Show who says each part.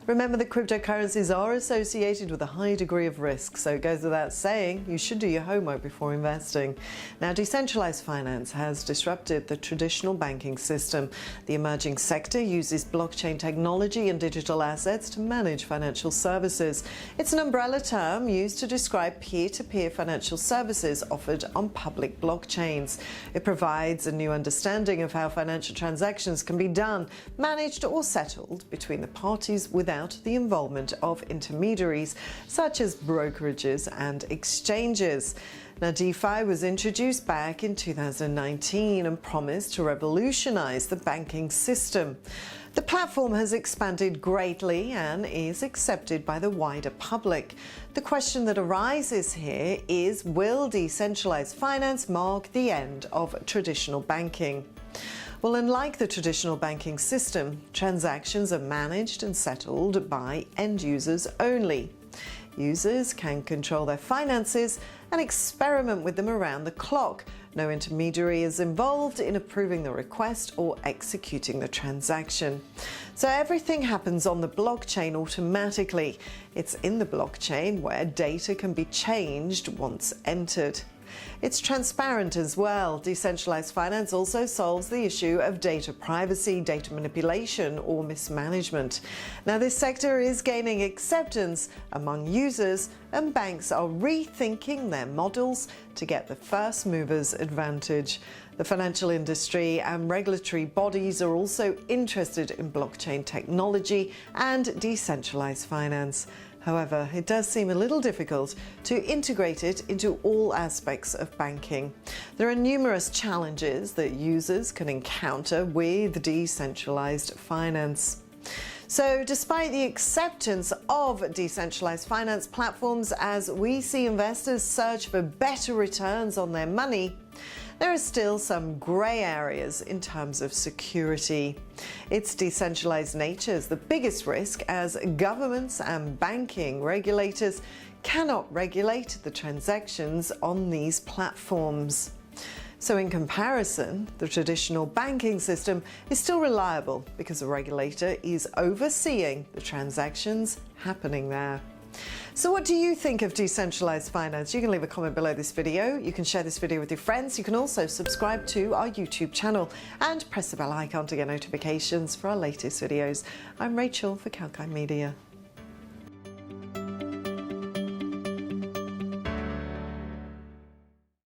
Speaker 1: Remember that cryptocurrencies are associated with a high degree of risk, so it goes without saying you should do your homework before investing. Now, decentralized finance has disrupted the traditional banking system. The emerging sector uses blockchain technology and digital assets to manage financial services. It's an umbrella term used to describe peer-to-peer financial services offered on public blockchains. It provides a new understanding of how financial transactions can be done, managed or settled between the parties without the involvement of intermediaries such as brokerages and exchanges. Now, Defi was introduced back in 2019 and promised to revolutionize the banking system. The platform has expanded greatly and is accepted by the wider public. The question that arises here is, will decentralized finance mark the end of traditional banking? Well, unlike the traditional banking system, transactions are managed and settled by end users only. Users can control their finances and experiment with them around the clock. No intermediary is involved in approving the request or executing the transaction. So everything happens on the blockchain automatically. It's in the blockchain where data can be changed once entered. It's transparent as well. Decentralized finance also solves the issue of data privacy, data manipulation, or mismanagement. Now, this sector is gaining acceptance among users, and banks are rethinking their models to get the first mover's advantage. The financial industry and regulatory bodies are also interested in blockchain technology and decentralized finance. However, it does seem a little difficult to integrate it into all aspects of banking. There are numerous challenges that users can encounter with decentralized finance. So, despite the acceptance of decentralized finance platforms as we see investors search for better returns on their money, there are still some grey areas in terms of security. Its decentralized nature is the biggest risk, as governments and banking regulators cannot regulate the transactions on these platforms. So in comparison, the traditional banking system is still reliable because a regulator is overseeing the transactions happening there. So what do you think of decentralized finance? You can leave a comment below this video. You can share this video with your friends. You can also subscribe to our YouTube channel and press the bell icon to get notifications for our latest videos. I'm Rachel for kalkinemedia.